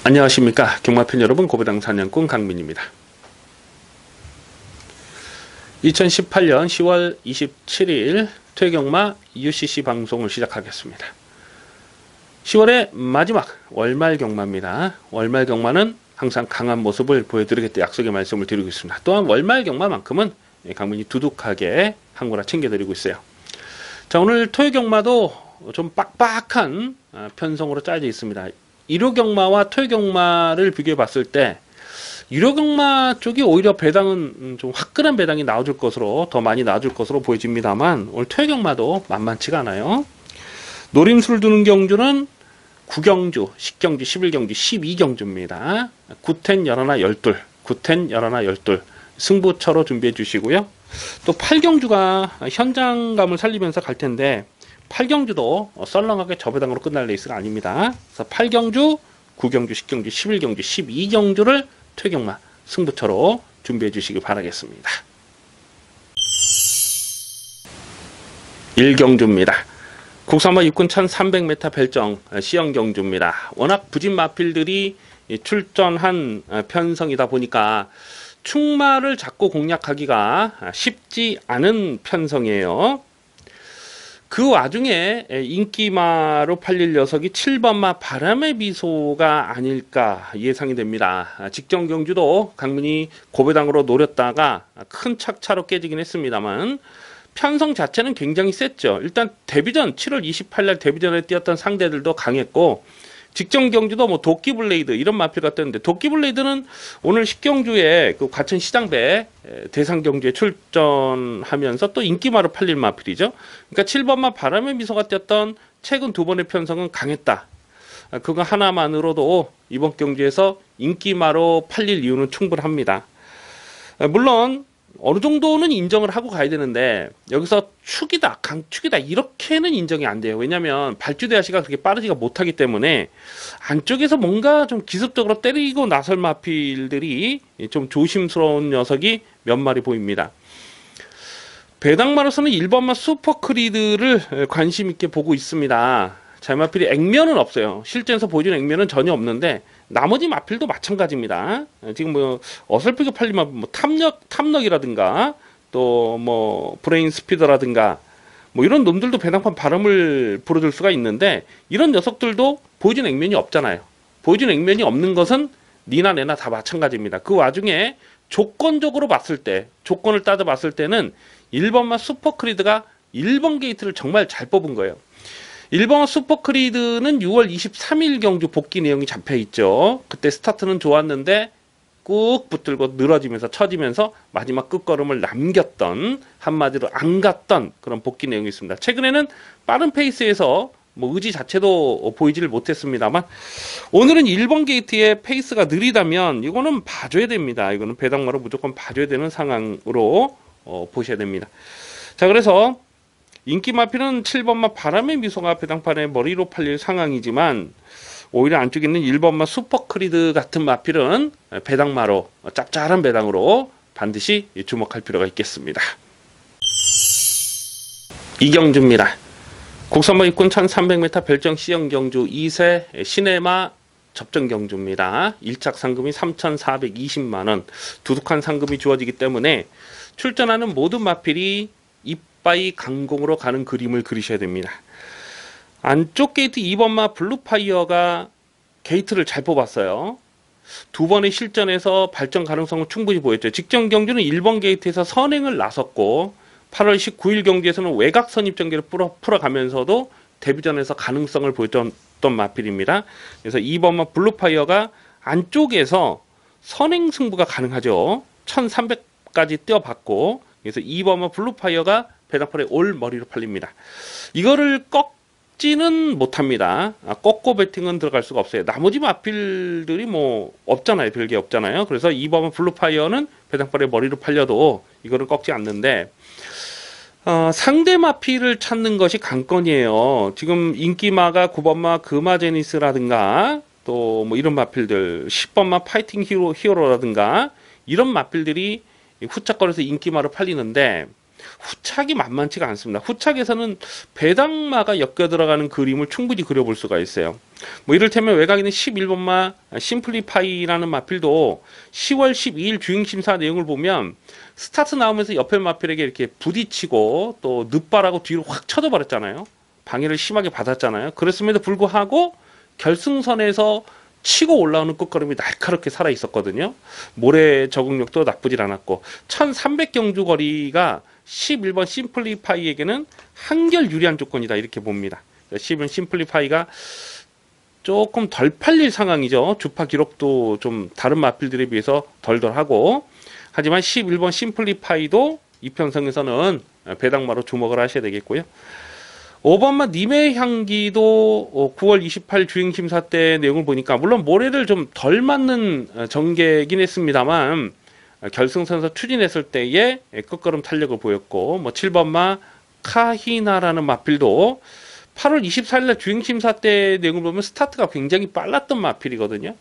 안녕하십니까 경마팬 여러분, 고배당 사냥꾼 강민입니다. 2018년 10월 27일 퇴경마 UCC 방송을 시작하겠습니다. 10월의 마지막 월말 경마입니다. 월말 경마는 항상 강한 모습을 보여드리겠다 약속의 말씀을 드리고 있습니다. 또한 월말 경마만큼은 강민이 두둑하게 한 거라 챙겨드리고 있어요. 자, 오늘 토요 경마도 좀 빡빡한 편성으로 짜여져 있습니다. 일요경마와 토요경마를 비교해 봤을 때 일요경마 쪽이 오히려 배당은 좀 화끈한 배당이 나와줄 것으로, 더 많이 나와줄 것으로 보여집니다만 오늘 토요경마도 만만치가 않아요. 노림수를 두는 경주는 9경주, 10경주, 11경주, 12경주입니다. 9텐 11, 12, 9텐 11, 12 승부처로 준비해 주시고요. 또 8경주가 현장감을 살리면서 갈 텐데 8경주도 썰렁하게 저배당으로 끝날 레이스가 아닙니다. 그래서 8경주, 9경주, 10경주, 11경주, 12경주를 퇴경마 승부처로 준비해 주시기 바라겠습니다. 1경주입니다. 국산마 육군 1300m 별정 시영경주입니다. 워낙 부진 마필들이 출전한 편성이다 보니까 충마를 잡고 공략하기가 쉽지 않은 편성이에요. 그 와중에 인기마로 팔릴 녀석이 7번마 바람의 미소가 아닐까 예상이 됩니다. 직전 경주도 강민이 고배당으로 노렸다가 큰 착차로 깨지긴 했습니다만 편성 자체는 굉장히 셌죠. 일단 데뷔전 7월 28일 데뷔전에 뛰었던 상대들도 강했고, 직전 경주도 뭐 도끼블레이드 이런 마필 같았는데, 도끼블레이드는 오늘 10경주에 그 과천 시장배 대상 경주에 출전하면서 또 인기마로 팔릴 마필이죠. 그러니까 7번마 바람의 미소가 뛰었던 최근 두 번의 편성은 강했다. 그거 하나만으로도 이번 경주에서 인기마로 팔릴 이유는 충분합니다. 물론 어느 정도는 인정을 하고 가야 되는데 여기서 축이다, 강축이다 이렇게는 인정이 안 돼요. 왜냐하면 발주대하시가 그렇게 빠르지가 못하기 때문에 안쪽에서 뭔가 좀 기습적으로 때리고 나설 마필들이 좀 조심스러운 녀석이 몇 마리 보입니다. 배당마로서는 1번마 슈퍼크리드를 관심 있게 보고 있습니다. 자마필이 액면은 없어요. 실전에서 보여주는 액면은 전혀 없는데 나머지 마필도 마찬가지입니다. 지금 뭐 어설프게 팔리면 뭐 탐력이라든가 또 뭐 브레인 스피더라든가 뭐 이런 놈들도 배당판 바람을 불어줄 수가 있는데 이런 녀석들도 보여주는 액면이 없잖아요. 보여주는 액면이 없는 것은 니나 내나 다 마찬가지입니다. 그 와중에 조건적으로 봤을 때, 조건을 따져 봤을 때는 1번마 슈퍼크리드가 1번 게이트를 정말 잘 뽑은 거예요. 1번 슈퍼크리드는 6월 23일 경주 복귀 내용이 잡혀있죠. 그때 스타트는 좋았는데 꾹 붙들고 늘어지면서 처지면서 마지막 끝걸음을 남겼던, 한마디로 안 갔던 그런 복귀 내용이 있습니다. 최근에는 빠른 페이스에서 뭐 의지 자체도 보이지를 못했습니다만 오늘은 1번 게이트의 페이스가 느리다면 이거는 봐줘야 됩니다. 이거는 배당마로 무조건 봐줘야 되는 상황으로 보셔야 됩니다. 자, 그래서 인기 마필은 7번마 바람의 미소가 배당판에 머리로 팔릴 상황이지만 오히려 안쪽에 있는 1번마 슈퍼크리드 같은 마필은 배당마로, 짭짤한 배당으로 반드시 주목할 필요가 있겠습니다. 이경주입니다. 국산마 육군 1300m 별정 시영경주 2세 시네마 접전경주입니다. 1착 상금이 3,420만원, 두둑한 상금이 주어지기 때문에 출전하는 모든 마필이 이빠이 강공으로 가는 그림을 그리셔야 됩니다. 안쪽 게이트 2번마 블루파이어가 게이트를 잘 뽑았어요. 두 번의 실전에서 발전 가능성을 충분히 보였죠. 직전 경주는 1번 게이트에서 선행을 나섰고 8월 19일 경주에서는 외곽 선입전개를 풀어가면서도 데뷔전에서 가능성을 보였던 마필입니다. 그래서 2번마 블루파이어가 안쪽에서 선행 승부가 가능하죠. 1300까지 뛰어봤고, 그래서 2번마 블루파이어가 배당판에 올 머리로 팔립니다. 이거를 꺾지는 못합니다. 꺾고 배팅은 들어갈 수가 없어요. 나머지 마필들이 뭐 없잖아요. 별게 없잖아요. 그래서 2번마 블루파이어는 배당판에 머리로 팔려도 이거를 꺾지 않는데 상대 마필을 찾는 것이 관건이에요. 지금 인기마가 9번마 금화제니스라든가 또 뭐 이런 마필들, 10번마 파이팅 히어로라든가 이런 마필들이 후착거려서 인기마로 팔리는데 후착이 만만치가 않습니다. 후착에서는 배당마가 엮여 들어가는 그림을 충분히 그려볼 수가 있어요. 뭐 이를테면 외곽에 있는 11번마 심플리파이라는 마필도 10월 12일 주행심사 내용을 보면 스타트 나오면서 옆에 마필에게 이렇게 부딪히고 또 늪바라고 뒤로 확 쳐져버렸잖아요. 방해를 심하게 받았잖아요. 그랬음에도 불구하고 결승선에서 치고 올라오는 끝걸음이 날카롭게 살아 있었거든요. 모래 적응력도 나쁘질 않았고 1300 경주 거리가 11번 심플리파이에게는 한결 유리한 조건이다 이렇게 봅니다. 11번 심플리파이가 조금 덜 팔릴 상황이죠. 주파 기록도 좀 다른 마필들에 비해서 덜덜하고, 하지만 11번 심플리파이도 이편성에서는 배당마로 주목을 하셔야 되겠고요. 5번마 님의 향기도 9월 28일 주행심사 때 내용을 보니까 물론 모래를 좀 덜 맞는 전개긴 했습니다만 결승선에서 추진했을 때의 끝걸음 탄력을 보였고, 뭐 7번마 카히나라는 마필도 8월 24일날 주행심사 때 내용을 보면 스타트가 굉장히 빨랐던 마필이거든요.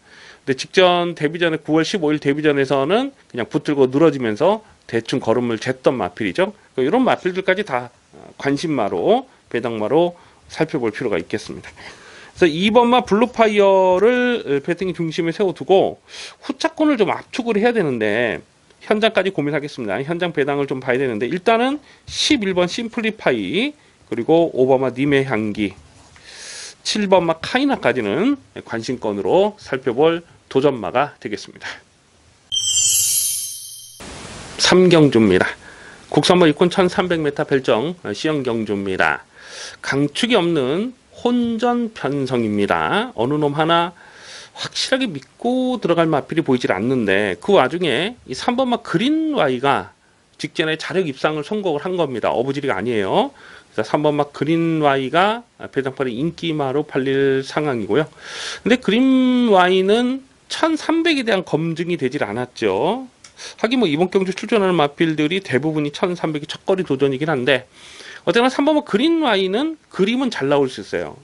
근데 직전 데뷔전에 9월 15일 데뷔전에서는 그냥 붙들고 늘어지면서 대충 걸음을 쟀던 마필이죠. 이런 마필들까지 다 관심마로 배당마로 살펴볼 필요가 있겠습니다. 그래서 2번마 블루파이어를 배팅의 중심에 세워두고 후차권을 좀 압축을 해야 되는데 현장까지 고민하겠습니다. 현장 배당을 좀 봐야 되는데 일단은 11번 심플리파이, 그리고 5번마 님의 향기, 7번마 카이나까지는 관심권으로 살펴볼 도전마가 되겠습니다. 3경주입니다. 국산마 입군 1300m 별정 시형경주입니다. 강축이 없는 혼전 편성입니다. 어느 놈 하나 확실하게 믿고 들어갈 마필이 보이질 않는데 그 와중에 이 3번마 그린와이가 직전에 자력 입상을 성공을 한 겁니다. 어부지리가 아니에요. 그래서 3번마 그린와이가 배당팔이 인기마로 팔릴 상황이고요. 근데 그린와이는 1300에 대한 검증이 되질 않았죠. 하긴 뭐 이번 경주 출전하는 마필들이 대부분이 1300이 첫거리 도전이긴 한데 어쨌거나 3번마 그린와이는 그림은 잘 나올 수 있어요.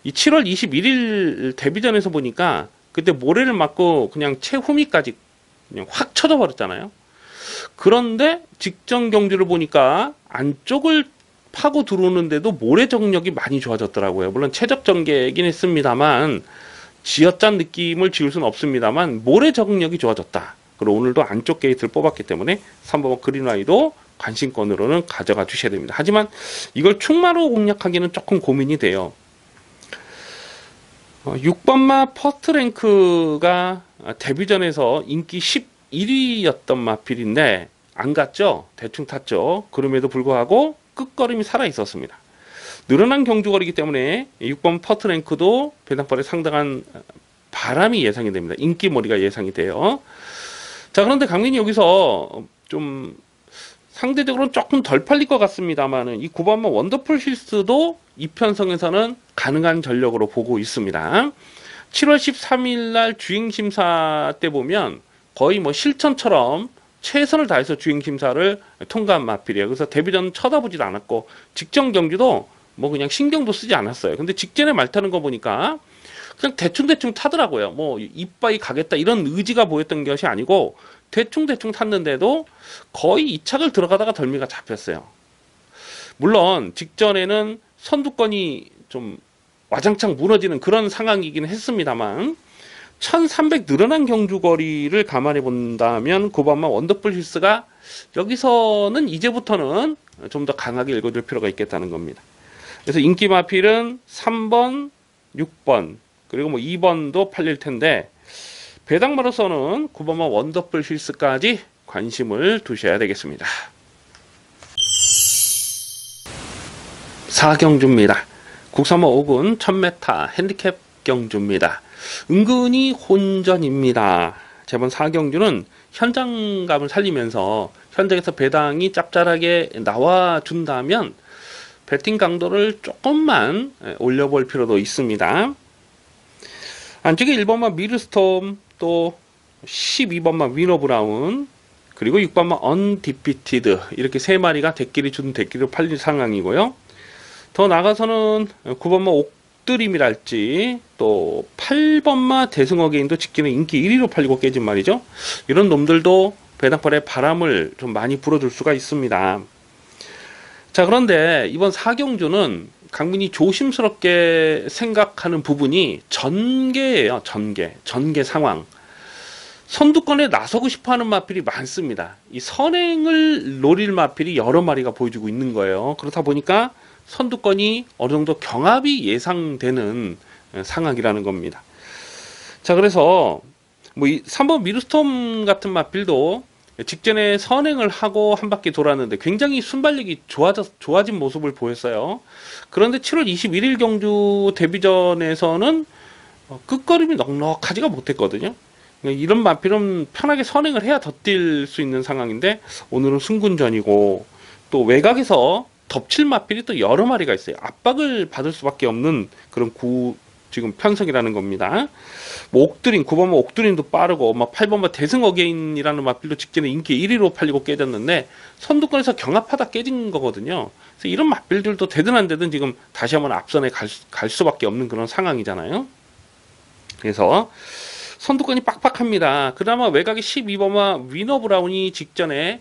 이 7월 21일 데뷔전에서 보니까 그때 모래를 맞고 그냥 최후미까지 그냥 확 쳐져 버렸잖아요. 그런데 직전 경주를 보니까 안쪽을 파고 들어오는데도 모래 정력이 많이 좋아졌더라고요. 물론 최적 전개이긴 했습니다만 쥐어짠 느낌을 지울 수는 없습니다만 모래 정력이 좋아졌다. 그리고 오늘도 안쪽 게이트를 뽑았기 때문에 3번마 그린와이도 관심권으로는 가져가 주셔야 됩니다. 하지만 이걸 충마로 공략하기는 조금 고민이 돼요. 6번마 퍼스트랭크가 데뷔전에서 인기 11위였던 마필인데 안 갔죠. 대충 탔죠. 그럼에도 불구하고 끝걸음이 살아 있었습니다. 늘어난 경주거리이기 때문에 6번 퍼스트랭크도 배당벌에 상당한 바람이 예상이 됩니다. 인기몰이가 예상이 돼요. 자, 그런데 강민이 여기서 좀 상대적으로는 조금 덜 팔릴 것 같습니다만은 이 9번마 원더풀 힐스도 이편성에서는 가능한 전력으로 보고 있습니다. 7월 13일 날 주행심사 때 보면 거의 뭐 실천처럼 최선을 다해서 주행심사를 통과한 마필이에요. 그래서 데뷔전 쳐다보지도 않았고 직전 경기도 뭐 그냥 신경도 쓰지 않았어요. 근데 직전에 말 타는 거 보니까 그냥 대충대충 타더라고요. 뭐 이빠이 가겠다 이런 의지가 보였던 것이 아니고 대충대충 탔는데도 거의 2착을 들어가다가 덜미가 잡혔어요. 물론 직전에는 선두권이 좀 와장창 무너지는 그런 상황이긴 했습니다만 1300 늘어난 경주거리를 감안해 본다면 9번마 원더풀 힐스가 여기서는 이제부터는 좀 더 강하게 읽어줄 필요가 있겠다는 겁니다. 그래서 인기 마필은 3번, 6번 그리고 뭐 2번도 팔릴 텐데 배당마로서는 9번마 원더풀 힐스까지 관심을 두셔야 되겠습니다. 4경주입니다. 국산마 5군 1000m 핸디캡 경주입니다. 은근히 혼전입니다. 저번 4경주는 현장감을 살리면서 현장에서 배당이 짭짤하게 나와준다면 배팅 강도를 조금만 올려볼 필요도 있습니다. 안쪽에 1번마 미르스톰, 또 12번마 위너브라운, 그리고 6번마 언디피티드 이렇게 세 마리가 대끼리 준 대끼리로 팔릴 상황이고요. 더 나가서는 9번마 옥드림이랄지 또 8번마 대승어게인도 직진에 인기 1위로 팔리고 깨진 말이죠. 이런 놈들도 배당팔에 바람을 좀 많이 불어줄 수가 있습니다. 자, 그런데 이번 4경주는 강민이 조심스럽게 생각하는 부분이 전개예요. 전개 상황. 선두권에 나서고 싶어하는 마필이 많습니다. 이 선행을 노릴 마필이 여러 마리가 보여주고 있는 거예요. 그렇다 보니까 선두권이 어느 정도 경합이 예상되는 상황이라는 겁니다. 자, 그래서 뭐 이 3번 미르스톰 같은 마필도 직전에 선행을 하고 한 바퀴 돌았는데 굉장히 순발력이 좋아진 모습을 보였어요. 그런데 7월 21일 경주 데뷔전에서는 끝걸음이 넉넉하지가 못했거든요. 이런 마필은 편하게 선행을 해야 더 뛸 수 있는 상황인데 오늘은 승군전이고 또 외곽에서 덮칠 마필이 또 여러 마리가 있어요. 압박을 받을 수밖에 없는 그런 지금 편성이라는 겁니다. 뭐 옥드린 9번마 옥드린도 빠르고 막 8번마 대승 어게인이라는 마필도 직전에 인기 1위로 팔리고 깨졌는데 선두권에서 경합하다 깨진 거거든요. 그래서 이런 마필들도 되든 안 되든 지금 다시 한번 앞선에 갈 수밖에 없는 그런 상황이잖아요. 그래서 선두권이 빡빡합니다. 그나마 외곽의 12번마 위너 브라운이 직전에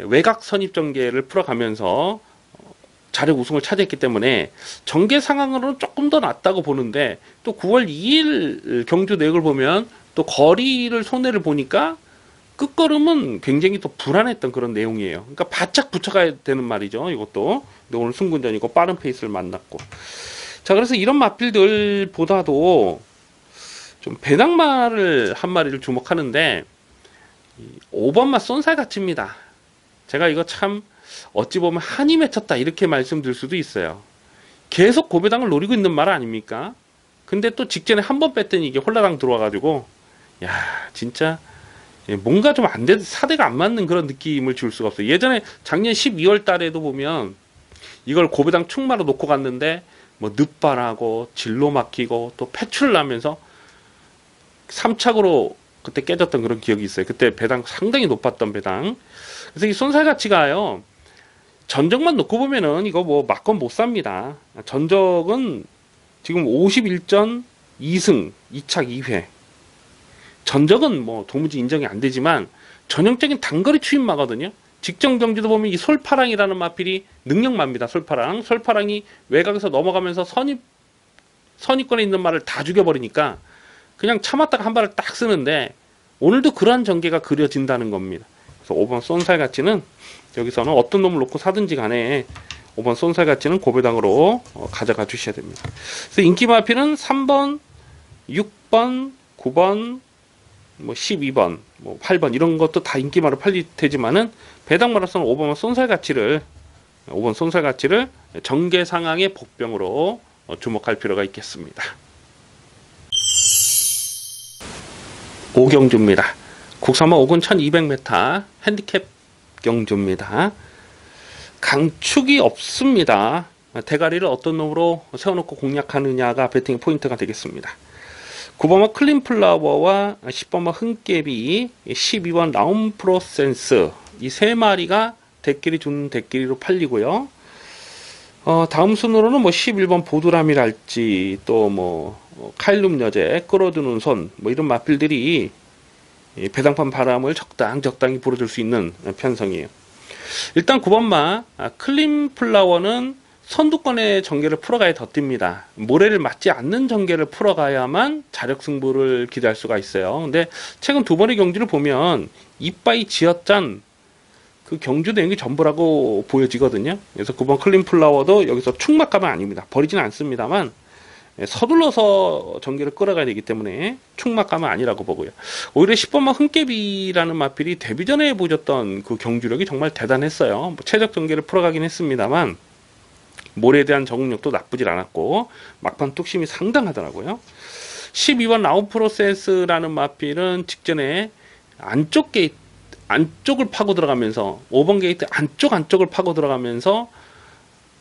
외곽 선입 전개를 풀어가면서 자력 우승을 차지했기 때문에 전개 상황으로는 조금 더 낫다고 보는데 또 9월 2일 경주 내역을 보면 또 거리를 손해를 보니까 끝걸음은 굉장히 또 불안했던 그런 내용이에요. 그러니까 바짝 붙여가야 되는 말이죠. 이것도. 근데 오늘 승군전이고 빠른 페이스를 만났고. 자, 그래서 이런 마필들보다도 좀 배낭마를 한 마리를 주목하는데 5번마 쏜살같이입니다. 제가 이거 참 어찌 보면 한이 맺혔다 이렇게 말씀드릴 수도 있어요. 계속 고배당을 노리고 있는 말 아닙니까? 근데 또 직전에 한 번 뺐더니 이게 홀라당 들어와가지고 야 진짜 뭔가 좀 안 돼, 사대가 안 맞는 그런 느낌을 줄 수가 없어요. 예전에 작년 12월 달에도 보면 이걸 고배당 충마로 놓고 갔는데 뭐 늪바라고 진로 막히고 또 패출 나면서 3착으로 그때 깨졌던 그런 기억이 있어요. 그때 배당 상당히 높았던 배당. 그래서 이 쏜살가치가요. 전적만 놓고 보면은 이거 뭐 막건 못 삽니다. 전적은 지금 51전 2승 2착 2회. 전적은 뭐 도무지 인정이 안 되지만 전형적인 단거리 추임마거든요. 직전 경기도 보면 이 솔파랑이라는 마필이 능력마입니다. 솔파랑이 외곽에서 넘어가면서 선입권에 있는 말을 다 죽여버리니까 그냥 참았다가 한 발을 딱 쓰는데 오늘도 그러한 전개가 그려진다는 겁니다. 그래서 5번 쏜살가치는 여기서는 어떤 놈을 놓고 사든지 간에 5번 쏜살가치는 고배당으로 가져가 주셔야 됩니다. 그래서 인기 마필은 3번, 6번, 9번, 뭐 12번, 뭐 8번 이런 것도 다 인기마로 팔릴 테지만은 배당마로서는 5번 쏜살가치를 전개 상황의 복병으로 주목할 필요가 있겠습니다. 5경주입니다. 국산마 5군 1200m 핸디캡 경주입니다. 강축이 없습니다. 대가리를 어떤 놈으로 세워놓고 공략하느냐가 배팅의 포인트가 되겠습니다. 9번마 클린플라워와 10번마 흥깨비, 12번 라운프로센스 이 세 마리가 대끼리 준 대끼리로 팔리고요. 다음 순으로는 뭐 11번 보드람이랄지 또 뭐 칼룸 여제 끌어주는 손 뭐 이런 마필들이 배당판 바람을 적당히 불어줄 수 있는 편성이에요. 일단 9번마 클린플라워는 선두권의 전개를 풀어가야 더 뜁니다. 모래를 맞지 않는 전개를 풀어가야만 자력 승부를 기대할 수가 있어요. 근데 최근 두 번의 경주를 보면 이빠이 지어짠 그 경주 내용이 전부라고 보여지거든요. 그래서 9번 클린플라워도 여기서 충막감은 아닙니다. 버리지는 않습니다만 서둘러서 전개를 끌어가야 되기 때문에 충막감은 아니라고 보고요. 오히려 10번마 흥깨비라는 마필이 데뷔 전에 보여줬던 그 경주력이 정말 대단했어요. 뭐 최적 전개를 풀어가긴 했습니다만 모래에 대한 적응력도 나쁘질 않았고 막판 뚝심이 상당하더라고요. 12번 라운프로센스라는 마필은 직전에 안쪽을 파고 들어가면서 5번 게이트 안쪽을 파고 들어가면서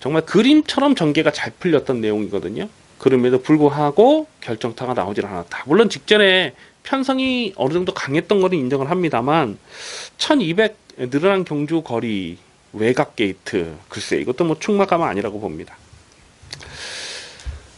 정말 그림처럼 전개가 잘 풀렸던 내용이거든요. 그럼에도 불구하고 결정타가 나오질 않았다. 물론 직전에 편성이 어느 정도 강했던 거는 인정을 합니다만 1200 늘어난 경주 거리 외곽 게이트 글쎄 이것도 뭐 충막감은 아니라고 봅니다.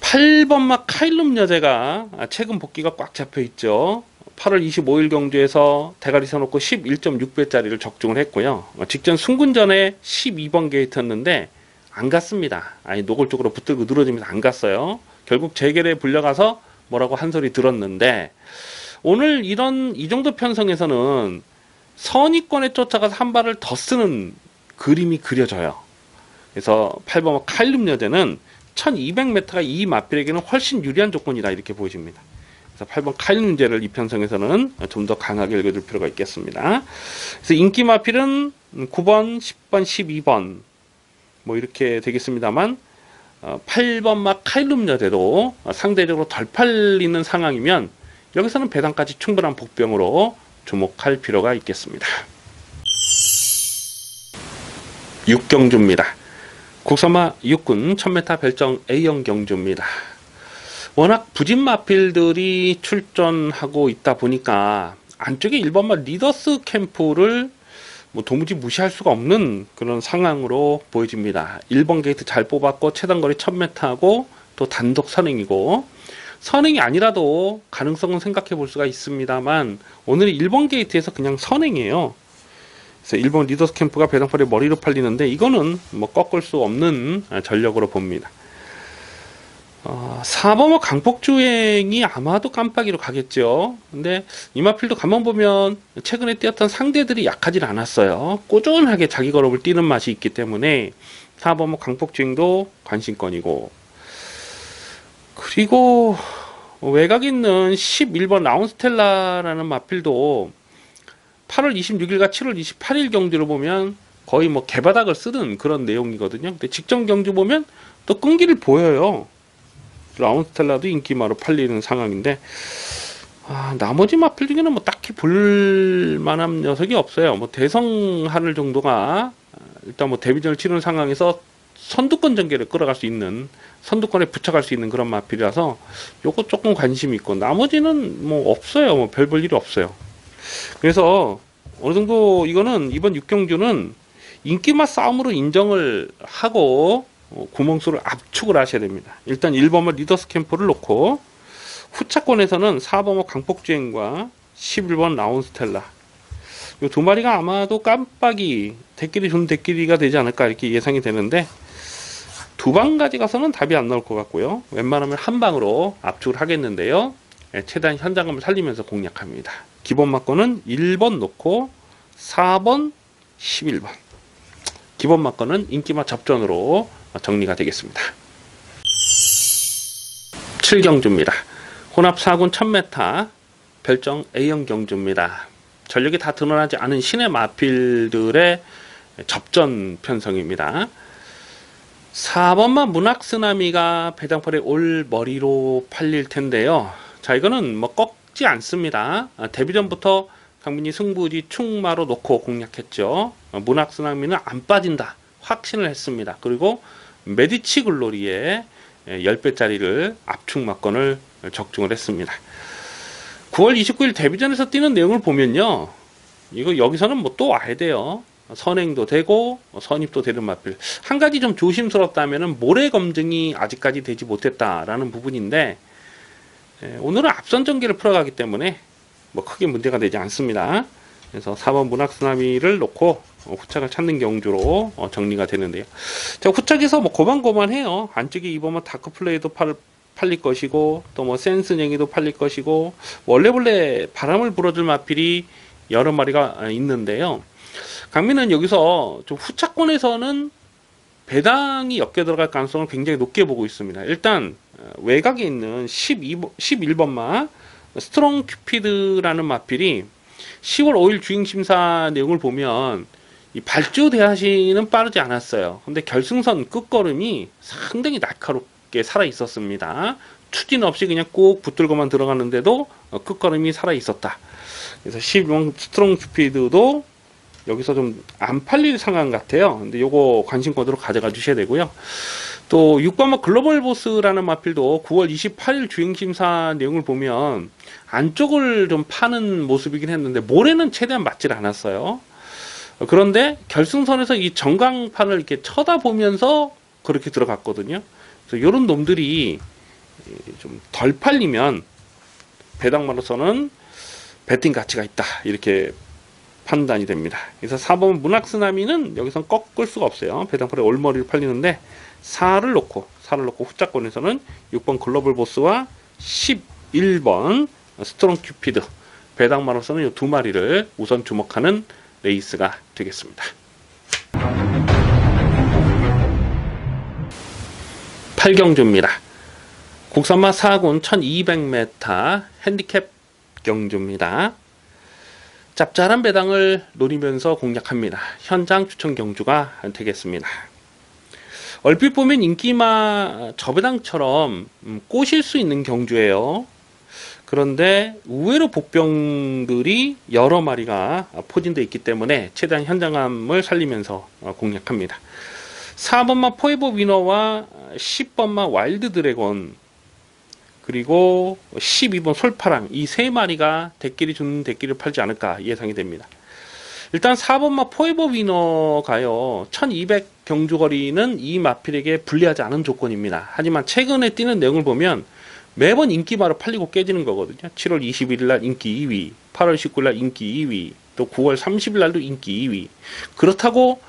8번마 카일룸 여제가 최근 복귀가 꽉 잡혀 있죠. 8월 25일 경주에서 대가리 세워놓고 11.6배짜리를 적중을 했고요. 직전 승군전에 12번 게이트였는데 안 갔습니다. 아니 노골적으로 붙들고 늘어지면서 안 갔어요. 결국 재결에 불려가서 뭐라고 한 소리 들었는데, 오늘 이 정도 편성에서는 선위권에 쫓아가서 한 발을 더 쓰는 그림이 그려져요. 그래서 8번 칼륨 여제는 1200m가 이 마필에게는 훨씬 유리한 조건이다, 이렇게 보여집니다. 그래서 8번 칼륨제를 이 편성에서는 좀 더 강하게 읽어줄 필요가 있겠습니다. 그래서 인기 마필은 9번, 10번, 12번 뭐 이렇게 되겠습니다만, 8번 막 칼륨 여제도 상대적으로 덜 팔리는 상황이면 여기서는 배당까지 충분한 복병으로 주목할 필요가 있겠습니다. 6경주입니다. 국산마 6군 1000m 별정 A형 경주입니다. 워낙 부진 마필들이 출전하고 있다 보니까 안쪽에 1번마 리더스 캠프를 뭐 도무지 무시할 수가 없는 그런 상황으로 보여집니다. 1번 게이트 잘 뽑았고 최단거리 1000m하고 또 단독 선행이고, 선행이 아니라도 가능성은 생각해 볼 수가 있습니다만 오늘 1번 게이트에서 그냥 선행이에요. 그래서 1번 리더스 캠프가 배당팔이 머리로 팔리는데 이거는 뭐 꺾을 수 없는 전력으로 봅니다. 4번 강폭주행이 아마도 깜빡이로 가겠죠. 근데 이마필도 가만 보면 최근에 뛰었던 상대들이 약하진 않았어요. 꾸준하게 자기 걸음을 뛰는 맛이 있기 때문에 4번 강폭주행도 관심권이고, 그리고 외곽 있는 11번 라운스텔라라는 마필도 8월 26일과 7월 28일 경주를 보면 거의 뭐 개바닥을 쓰는 그런 내용이거든요. 근데 직전 경주 보면 또 끈기를 보여요. 라운스텔라도 인기마로 팔리는 상황인데, 나머지 마필 중에는 뭐 딱히 볼만한 녀석이 없어요. 뭐 대성하늘 정도가 일단 뭐 데뷔전을 치르는 상황에서 선두권 전개를 끌어갈 수 있는, 선두권에 붙여갈 수 있는 그런 마필이라서 요거 조금 관심이 있고, 나머지는 뭐 없어요. 뭐 별 볼 일이 없어요. 그래서 어느 정도 이거는 이번 6경주는 인기마 싸움으로 인정을 하고 구멍수를 압축을 하셔야 됩니다. 일단 1번마 리더스 캠프를 놓고 후차권에서는 4번마 강폭주행과 11번 라운스텔라, 이 두 마리가 아마도 깜빡이 대끼리 좋은 대끼리가 되지 않을까 이렇게 예상이 되는데, 두 방까지 가서는 답이 안 나올 것 같고요. 웬만하면 한 방으로 압축을 하겠는데요. 최대한 현장감을 살리면서 공략합니다. 기본 막건은 1번 놓고 4번, 11번. 기본 막건은 인기마 접전으로 정리가 되겠습니다. 7경주입니다. 혼합 4군 1000m 별정 A형 경주입니다. 전력이 다 드러나지 않은 신의 마필들의 접전 편성입니다. 4번만 문학쓰나미가 배당팔에 올 머리로 팔릴 텐데요. 자, 이거는 뭐 꺾지 않습니다. 데뷔전부터 강민이 승부지 충마로 놓고 공략했죠. 문학쓰나미는 안 빠진다 확신을 했습니다. 그리고 메디치 글로리에 10배짜리를 압축 막건을 적중을 했습니다. 9월 29일 데뷔전에서 뛰는 내용을 보면요, 이거 여기서는 뭐 또 와야 돼요. 선행도 되고 선입도 되는 마필. 한 가지 좀 조심스럽다면은 모래 검증이 아직까지 되지 못했다라는 부분인데, 오늘은 앞선 전개를 풀어가기 때문에 뭐 크게 문제가 되지 않습니다. 그래서 4번 문학쓰나미를 놓고 후착을 찾는 경주로 정리가 되는데요. 자, 후착에서 뭐 고만고만해요. 안쪽에 2번은 다크플레이도 팔릴 것이고, 또 뭐 센스냉이도 팔릴 것이고, 원래 바람을 불어줄 마필이 여러 마리가 있는데요. 강민은 여기서 좀 후차권에서는 배당이 엮여 들어갈 가능성을 굉장히 높게 보고 있습니다. 일단 외곽에 있는 11번마 스트롱 큐피드라는 마필이 10월 5일 주행심사 내용을 보면 이 발주 대하시는 빠르지 않았어요. 근데 결승선 끝걸음이 상당히 날카롭게 살아 있었습니다. 추진 없이 그냥 꼭 붙들고만 들어가는데도 끝걸음이 살아 있었다. 그래서 11번 스트롱 큐피드도 여기서 좀 안 팔릴 상황 같아요. 근데 요거 관심권으로 가져가 주셔야 되고요. 또 6번마 글로벌 보스라는 마필도 9월 28일 주행심사 내용을 보면 안쪽을 좀 파는 모습이긴 했는데 모래는 최대한 맞질 않았어요. 그런데 결승선에서 이 전광판을 이렇게 쳐다보면서 그렇게 들어갔거든요. 그래서 요런 놈들이 좀 덜 팔리면 배당마로서는 배팅 가치가 있다 이렇게 판단이 됩니다. 그래서 4번 문학쓰나미는 여기선 꺾을 수가 없어요. 배당팔에 올머리를 팔리는데 4를 놓고 후자권에서는 6번 글로벌 보스와 11번 스트롱 큐피드 배당마로서는 이 두 마리를 우선 주목하는 레이스가 되겠습니다. 8경주입니다. 국산마 4군 1200m 핸디캡 경주입니다. 짭짤한 배당을 노리면서 공략합니다. 현장 추천 경주가 되겠습니다. 얼핏 보면 인기마 저배당처럼 꼬실 수 있는 경주예요. 그런데 의외로 복병들이 여러 마리가 포진되어 있기 때문에 최대한 현장감을 살리면서 공략합니다. 4번마 포에버 위너와 10번마 와일드 드래곤 그리고 12번 솔파랑 이 세 마리가 대끼리 주는 대끼리를 팔지 않을까 예상이 됩니다. 일단 4번마 포에버 위너가요 1200 경주거리는 이 마필에게 불리하지 않은 조건입니다. 하지만 최근에 뛰는 내용을 보면 매번 인기마로 팔리고 깨지는 거거든요. 7월 21일날 인기 2위, 8월 19일날 인기 2위, 또 9월 30일날도 인기 2위. 그렇다고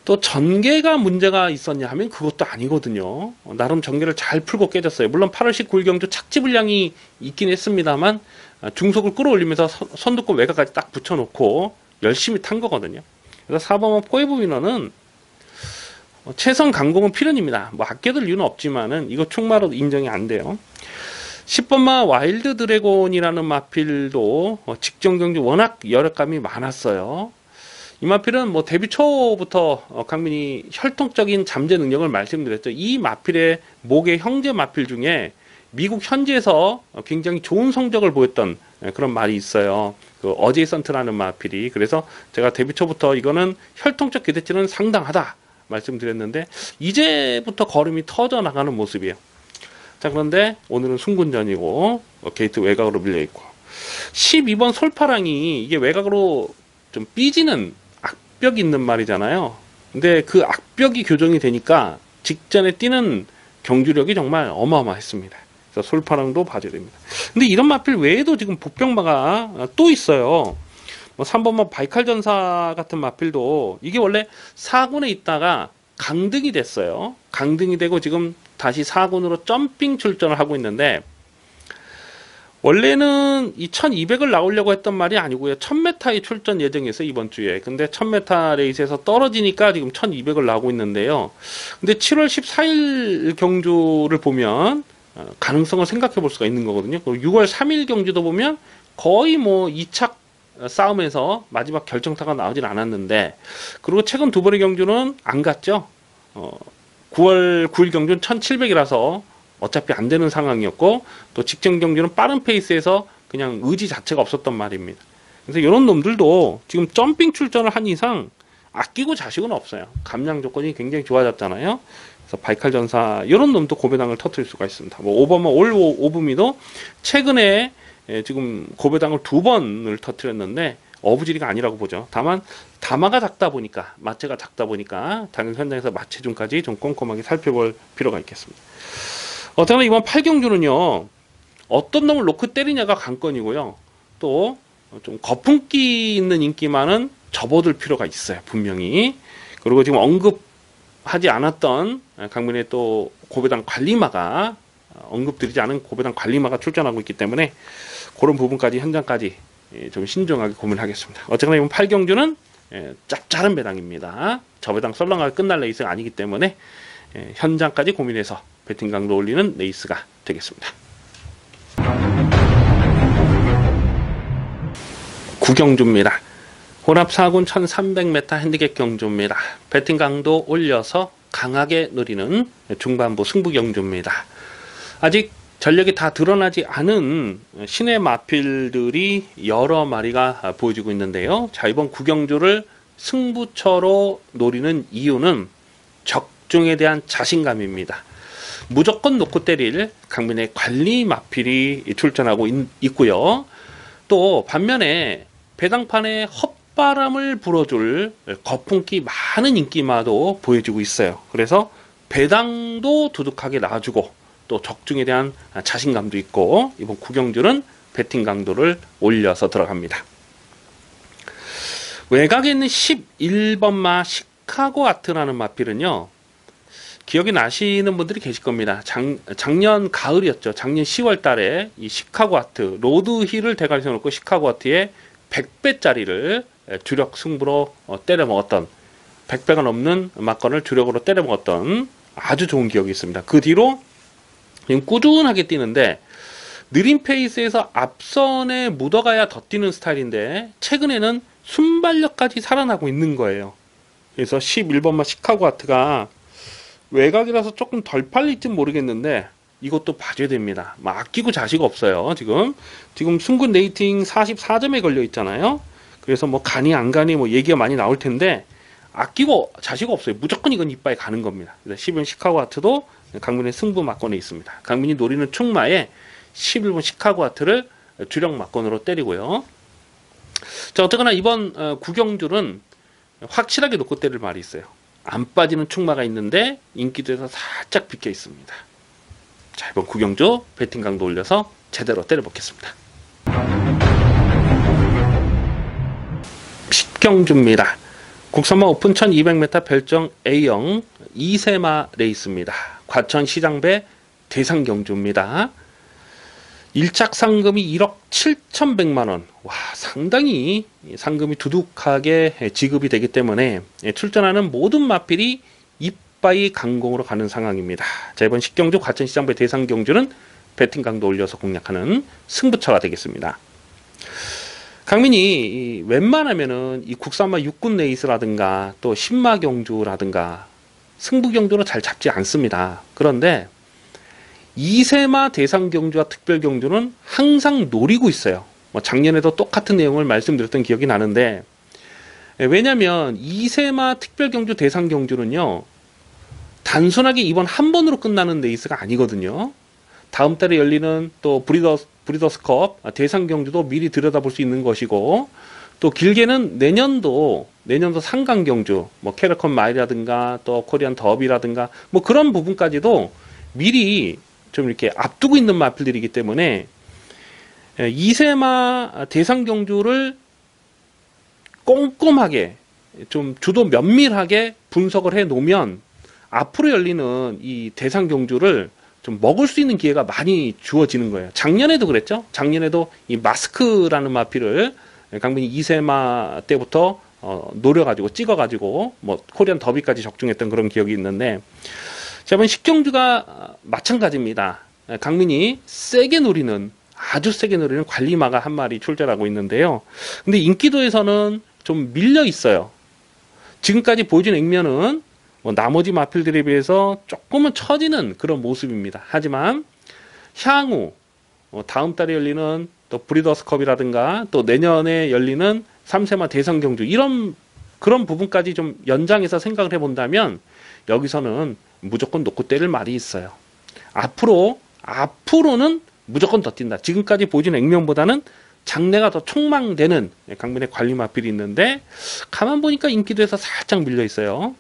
또 전개가 문제가 있었냐 하면 그것도 아니거든요. 나름 전개를 잘 풀고 깨졌어요. 물론 8월 19일 경주 착지 분량이 있긴 했습니다만 중속을 끌어올리면서 선두권 외곽까지 딱 붙여놓고 열심히 탄 거거든요. 그래서 4번마 포에버 위너는 최선 강공은 필연입니다. 뭐 아껴둘 이유는 없지만은 이거 충마로 인정이 안 돼요. 10번마 와일드 드래곤이라는 마필도 직전 경주 워낙 열악감이 많았어요. 이 마필은 뭐 데뷔 초부터 강민이 혈통적인 잠재 능력을 말씀드렸죠. 이 마필의 목의 형제 마필 중에 미국 현지에서 굉장히 좋은 성적을 보였던 그런 말이 있어요. 그 어제이 선트라는 마필이. 그래서 제가 데뷔 초부터 이거는 혈통적 기대치는 상당하다 말씀드렸는데 이제부터 걸음이 터져 나가는 모습이에요. 자, 그런데 오늘은 순군전이고 게이트 외곽으로 밀려있고 12번 솔파랑이 이게 외곽으로 좀 삐지는 악벽이 있는 말이잖아요. 근데 그 악벽이 교정이 되니까 직전에 뛰는 경주력이 정말 어마어마했습니다. 그래서 솔파랑도 봐줘야 됩니다. 근데 이런 마필 외에도 지금 복병마가 또 있어요. 뭐 3번마 바이칼전사 같은 마필도 이게 원래 4군에 있다가 강등이 됐어요. 강등이 되고 지금 다시 4군으로 점핑 출전을 하고 있는데 원래는 이 1200을 나오려고 했던 말이 아니고요. 1000m에 출전 예정이었어요. 이번 주에. 근데 1000m 레이스에서 떨어지니까 지금 1200을 나오고 있는데요. 근데 7월 14일 경주를 보면 가능성을 생각해 볼 수가 있는 거거든요. 그리고 6월 3일 경주도 보면 거의 뭐 2착 싸움에서 마지막 결정타가 나오진 않았는데 그리고 최근 두 번의 경주는 안 갔죠. 9월 9일 경주는 1700이라서 어차피 안 되는 상황이었고 또 직전 경주는 빠른 페이스에서 그냥 의지 자체가 없었던 말입니다. 그래서 이런 놈들도 지금 점핑 출전을 한 이상 아끼고 자식은 없어요. 감량 조건이 굉장히 좋아졌잖아요. 그래서 바이칼전사 이런 놈도 고배당을 터뜨릴 수가 있습니다. 뭐 오버마 올 오브미도 최근에 지금 고배당을 2번을 터뜨렸는데 어부지리가 아니라고 보죠. 다만 담화가 작다 보니까 마체가 작다 보니까 당연 현장에서 마체중까지 좀 꼼꼼하게 살펴볼 필요가 있겠습니다. 어쨌거나 이번 8경주는요 어떤 놈을 놓고 때리냐가 관건이고요. 또 좀 거품기 있는 인기만은 접어둘 필요가 있어요. 분명히. 그리고 지금 언급하지 않았던 강민의 또 고배당 관리마가 언급드리지 않은 고배당 관리마가 출전하고 있기 때문에 그런 부분까지 현장까지 좀 신중하게 고민하겠습니다. 어쨌거나 이번 8경주는 짭짤한 배당입니다. 저 배당 썰렁하게 끝날 레이스가 아니기 때문에 현장까지 고민해서 배팅 강도 올리는 레이스가 되겠습니다. 9경주입니다. 혼합 4군 1300m 핸디캡 경주입니다. 배팅 강도 올려서 강하게 누리는 중반부 승부 경주입니다. 아직 전력이 다 드러나지 않은 신의 마필들이 여러 마리가 보여지고 있는데요. 자, 이번 9경주를 승부처로 노리는 이유는 적중에 대한 자신감입니다. 무조건 놓고 때릴 강민의 관리 마필이 출전하고 있고요. 또 반면에 배당판에 헛바람을 불어줄 거품기 많은 인기마도 보여지고 있어요. 그래서 배당도 두둑하게 놔주고 또 적중에 대한 자신감도 있고 이번 9경주는 배팅 강도를 올려서 들어갑니다. 외곽에 있는 11번마 시카고 아트라는 마필은요, 기억이 나시는 분들이 계실 겁니다. 작년 가을이었죠. 작년 10월 달에 이 시카고 아트, 로드힐을 대가리 세워놓고 시카고 아트에 100배짜리를 주력 승부로 때려 먹었던, 100배가 넘는 막건을 주력으로 때려 먹었던 아주 좋은 기억이 있습니다. 그 뒤로 지금 꾸준하게 뛰는데, 느린 페이스에서 앞선에 묻어가야 더 뛰는 스타일인데, 최근에는 순발력까지 살아나고 있는 거예요. 그래서 11번마 시카고 아트가 외곽이라서 조금 덜 팔릴지 모르겠는데, 이것도 봐줘야 됩니다. 막 아끼고 자식 없어요. 지금 순군 레이팅 44점에 걸려 있잖아요. 그래서 뭐 가니 안 가니 뭐 얘기가 많이 나올 텐데, 아끼고 자식 없어요. 무조건 이건 이빠에 가는 겁니다. 그래서 11번 시카고 아트도 강민의 승부 막건에 있습니다. 강민이 노리는 충마에 11번 시카고 아트를 주력 막건으로 때리고요. 자, 어쨌거나 이번 구경줄은 확실하게 놓고 때릴 말이 있어요. 안 빠지는 충마가 있는데 인기도에서 살짝 비껴 있습니다. 자, 이번 구경주 배팅 강도 올려서 제대로 때려보겠습니다. 10경주입니다. 국산마 오픈 1200m 별정 A형 2세마 레이스입니다. 과천 시장배 대상경주입니다. 1착 상금이 1억 7,100만원. 와, 상당히 상금이 두둑하게 지급이 되기 때문에 출전하는 모든 마필이 이빠이 강공으로 가는 상황입니다. 자, 이번 10경주 과천시장배 대상경주는 배팅 강도 올려서 공략하는 승부처가 되겠습니다. 강민이 웬만하면은 이 국산마 육군 레이스라든가 또 신마 경주라든가 승부 경주는 잘 잡지 않습니다. 그런데 2세마 대상 경주와 특별 경주는 항상 노리고 있어요. 뭐 작년에도 똑같은 내용을 말씀드렸던 기억이 나는데, 왜냐면 2세마 특별 경주 대상 경주는요, 단순하게 이번 한 번으로 끝나는 레이스가 아니거든요. 다음 달에 열리는 또 브리더스컵 대상 경주도 미리 들여다볼 수 있는 것이고, 또 길게는 내년도 상강 경주, 뭐 캐러컨 마일이라든가 또 코리안 더비라든가 뭐 그런 부분까지도 미리 좀 이렇게 앞두고 있는 마필들이기 때문에 2세마 대상 경주를 꼼꼼하게 좀 주도 면밀하게 분석을 해 놓으면 앞으로 열리는 이 대상 경주를 좀 먹을 수 있는 기회가 많이 주어지는 거예요. 작년에도 그랬죠. 작년에도 이 마스크라는 마필을 강민이 2세마 때부터 노려가지고 찍어가지고 뭐 코리안 더비까지 적중했던 그런 기억이 있는데, 자, 이번 10경주가 마찬가지입니다. 강민이 아주 세게 노리는 관리마가 한 마리 출전하고 있는데요. 근데 인기도에서는 좀 밀려 있어요. 지금까지 보여준 액면은 뭐 나머지 마필들에 비해서 조금은 처지는 그런 모습입니다. 하지만 향후 다음 달에 열리는 또 브리더스컵이라든가 또 내년에 열리는 3세마 대상 경주, 그런 부분까지 좀 연장해서 생각을 해본다면 여기서는 무조건 놓고 때릴 말이 있어요. 앞으로는 무조건 더 뛴다. 지금까지 보여준 액면보다는 장래가 더 촉망되는 강민의 관리 마필이 있는데, 가만 보니까 인기도에서 살짝 밀려 있어요.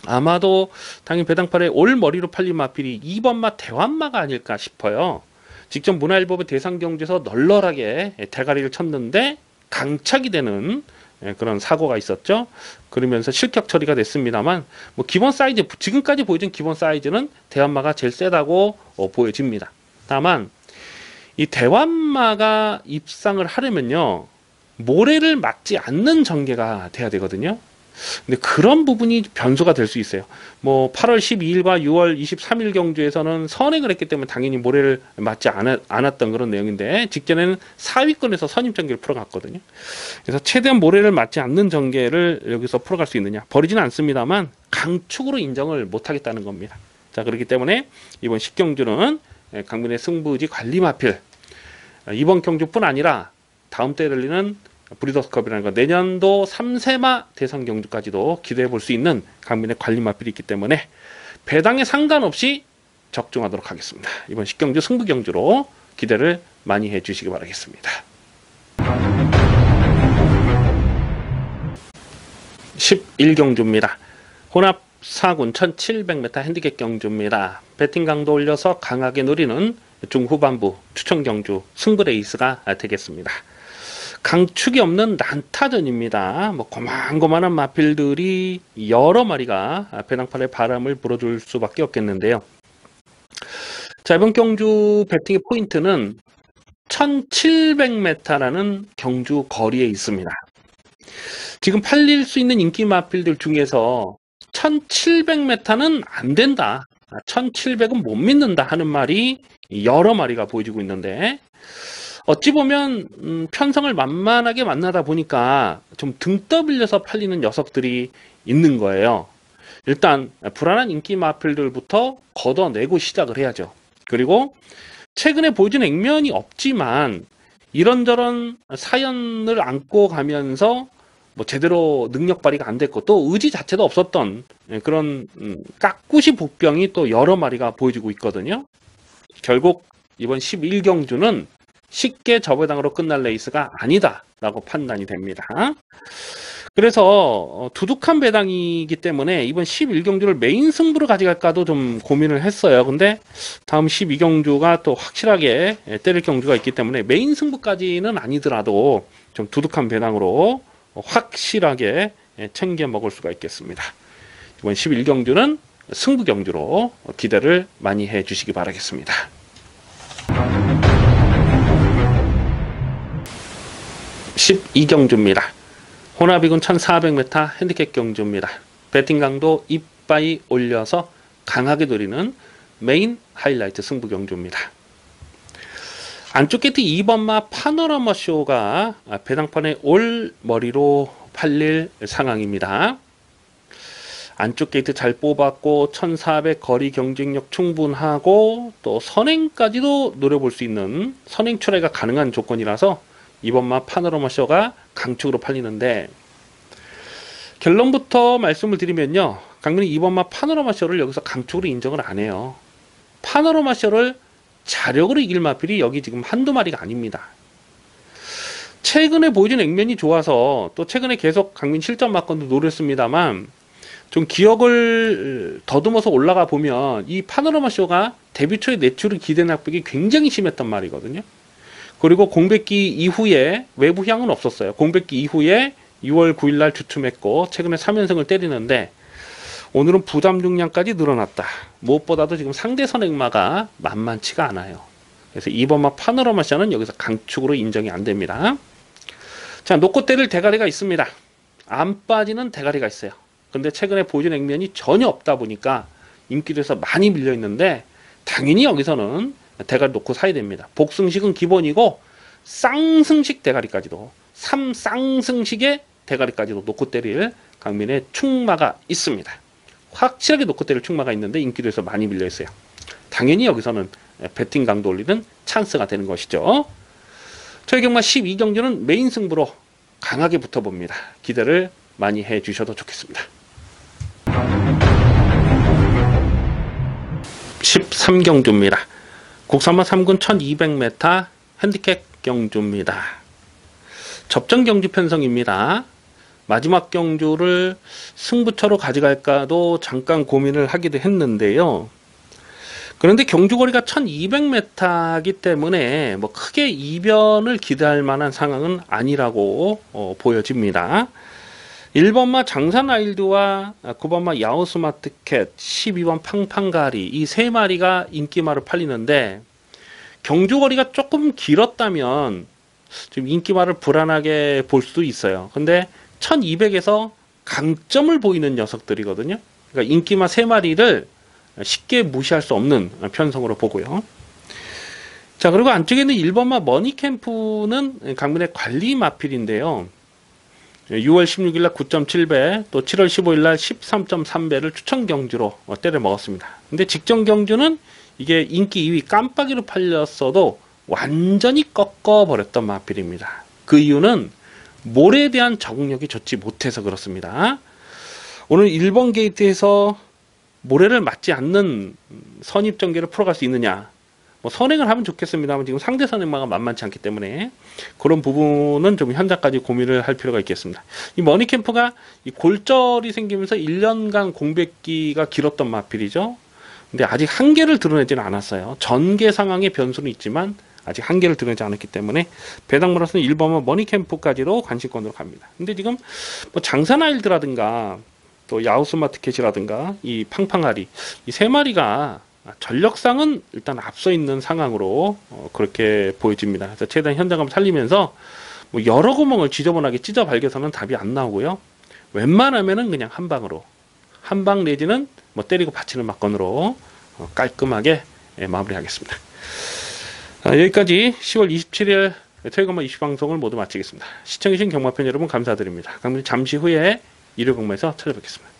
아마도 당연히 배당팔에 올 머리로 팔린 마필이 2번마 대환마가 아닐까 싶어요. 직접 문화일보의 대상경주에서 널널하게 대가리를 쳤는데 강착이 되는 그런 사고가 있었죠. 그러면서 실격 처리가 됐습니다만, 뭐 기본 사이즈, 지금까지 보여준 기본 사이즈는 대환마가 제일 세다고 보여집니다. 다만 이 대환마가 입상을 하려면요, 모래를 맞지 않는 전개가 돼야 되거든요. 근데 그런 부분이 변수가 될 수 있어요. 뭐 8월 12일과 6월 23일 경주에서는 선행을 했기 때문에 당연히 모래를 맞지 않았던 그런 내용인데, 직전에는 4위권에서 선임 전개를 풀어갔거든요. 그래서 최대한 모래를 맞지 않는 전개를 여기서 풀어갈 수 있느냐, 버리지는 않습니다만 강축으로 인정을 못하겠다는 겁니다. 자, 그렇기 때문에 이번 10경주는 강민의 승부지 관리 마필, 이번 경주뿐 아니라 다음 때 열리는 브리더스컵이라는 거, 내년도 3세마 대상 경주까지도 기대해 볼 수 있는 강민의 관리 마필이 있기 때문에 배당에 상관없이 적중하도록 하겠습니다. 이번 10경주 승부 경주로 기대를 많이 해 주시기 바라겠습니다. 11경주입니다. 혼합 4군 1700m 핸디캡 경주입니다. 배팅 강도 올려서 강하게 노리는 중후반부 추천 경주 승부 레이스가 되겠습니다. 강축이 없는 난타전입니다. 뭐 고만고만한 마필들이 여러 마리가 배낭판에 바람을 불어줄 수밖에 없겠는데요. 자, 이번 경주 배팅의 포인트는 1700m라는 경주 거리에 있습니다. 지금 팔릴 수 있는 인기 마필들 중에서 1700m는 안 된다, 1700은 못 믿는다 하는 말이 여러 마리가 보여지고 있는데, 어찌 보면 편성을 만만하게 만나다 보니까 좀 등 떠밀려서 팔리는 녀석들이 있는 거예요. 일단 불안한 인기 마필들부터 걷어내고 시작을 해야죠. 그리고 최근에 보여준 액면이 없지만 이런저런 사연을 안고 가면서 뭐 제대로 능력 발휘가 안 됐고 또 의지 자체도 없었던 그런 깍구시 복병이 또 여러 마리가 보여지고 있거든요. 결국 이번 11경주는 쉽게 저배당으로 끝날 레이스가 아니다 라고 판단이 됩니다. 그래서 두둑한 배당이기 때문에 이번 11경주를 메인 승부로 가져갈까도 좀 고민을 했어요. 근데 다음 12경주가 또 확실하게 때릴 경주가 있기 때문에 메인 승부까지는 아니더라도 좀 두둑한 배당으로 확실하게 챙겨 먹을 수가 있겠습니다. 이번 11경주는 승부 경주로 기대를 많이 해 주시기 바라겠습니다. 12경주입니다. 호나비군 1400m 핸디캡 경주입니다. 배팅 강도 이빠이 올려서 강하게 노리는 메인 하이라이트 승부 경주입니다. 안쪽 게이트 2번마 파노라마 쇼가 배당판에 올 머리로 팔릴 상황입니다. 안쪽 게이트 잘 뽑았고 1400 거리 경쟁력 충분하고 또 선행까지도 노려볼 수 있는 선행 출하가 가능한 조건이라서 이번마 파노라마 쇼가 강축으로 팔리는데, 결론부터 말씀을 드리면요, 강민이 이번마 파노라마 쇼를 여기서 강축으로 인정을 안 해요. 파노라마 쇼를 자력으로 이길 마필이 여기 지금 한두 마리가 아닙니다. 최근에 보여준 액면이 좋아서 또 최근에 계속 강민 실전 막건도 노렸습니다만 좀 기억을 더듬어서 올라가 보면 이 파노라마 쇼가 데뷔 초에 내추럴 기대 낙백이 굉장히 심했단 말이거든요. 그리고 공백기 이후에 외부 향은 없었어요. 공백기 이후에 6월 9일날 주춤했고 최근에 3연승을 때리는데 오늘은 부담 중량까지 늘어났다. 무엇보다도 지금 상대 선행마가 만만치가 않아요. 그래서 이번마 파노라마샤는 여기서 강축으로 인정이 안 됩니다. 자, 놓고 때릴 대가리가 있습니다. 안 빠지는 대가리가 있어요. 근데 최근에 보여준 액면이 전혀 없다 보니까 인기도에서 많이 밀려 있는데 당연히 여기서는 대가리 놓고 사야 됩니다. 복승식은 기본이고 쌍승식 대가리까지도 3쌍승식의 대가리까지도 놓고 때릴 강민의 충마가 있습니다. 확실하게 놓고 때릴 충마가 있는데 인기도에서 많이 밀려 있어요. 당연히 여기서는 배팅 강도 올리는 찬스가 되는 것이죠. 저희 경마 12경주는 메인 승부로 강하게 붙어봅니다. 기대를 많이 해 주셔도 좋겠습니다. 13경주입니다. 국산마 3군 1200m 핸디캡 경주입니다. 접전 경주 편성입니다. 마지막 경주를 승부처로 가져갈까도 잠깐 고민을 하기도 했는데요. 그런데 경주거리가 1200m이기 때문에 뭐 크게 이변을 기대할 만한 상황은 아니라고 보여집니다. 1번마 장산아일드와 9번마 야오스마트캣, 12번 팡팡가리, 이 세 마리가 인기마로 팔리는데 경주거리가 조금 길었다면 좀 인기마를 불안하게 볼 수도 있어요. 근데 1200에서 강점을 보이는 녀석들이거든요. 그러니까 인기마 세 마리를 쉽게 무시할 수 없는 편성으로 보고요. 자, 그리고 안쪽에 있는 1번마 머니캠프는 강민의 관리 마필인데요. 6월 16일날 9.7배, 또 7월 15일날 13.3배를 추천 경주로 때려 먹었습니다. 근데 직전 경주는 이게 인기 2위 깜빡이로 팔렸어도 완전히 꺾어버렸던 마필입니다. 그 이유는 몰에 대한 적응력이 좋지 못해서 그렇습니다. 오늘 1번 게이트에서 모래를 맞지 않는 선입전개를 풀어갈 수 있느냐, 뭐 선행을 하면 좋겠습니다만 지금 상대 선행마가 만만치 않기 때문에 그런 부분은 좀 현장까지 고민을 할 필요가 있겠습니다. 이 머니캠프가 이 골절이 생기면서 1년간 공백기가 길었던 마필이죠. 근데 아직 한계를 드러내지는 않았어요. 전개 상황의 변수는 있지만 아직 한계를 드러내지 않았기 때문에 배당물로서는 1번은 머니캠프까지도 관심권으로 갑니다. 근데 지금 뭐 장사나일드라든가 또 야후스마트켓이라든가 이 팡팡아리 이 세 마리가 전력상은 일단 앞서 있는 상황으로 그렇게 보여집니다. 그래서 최대한 현장감 살리면서 뭐 여러 구멍을 지저분하게 찢어 발겨서는 답이 안 나오고요. 웬만하면은 그냥 한 방으로 한 방 내지는 뭐 때리고 받치는 막건으로 깔끔하게 마무리하겠습니다. 여기까지 10월 27일 토요일간만 이슈 방송을 모두 마치겠습니다. 시청해주신 경마팬 여러분 감사드립니다. 그럼 잠시 후에 일요 경마에서 찾아뵙겠습니다.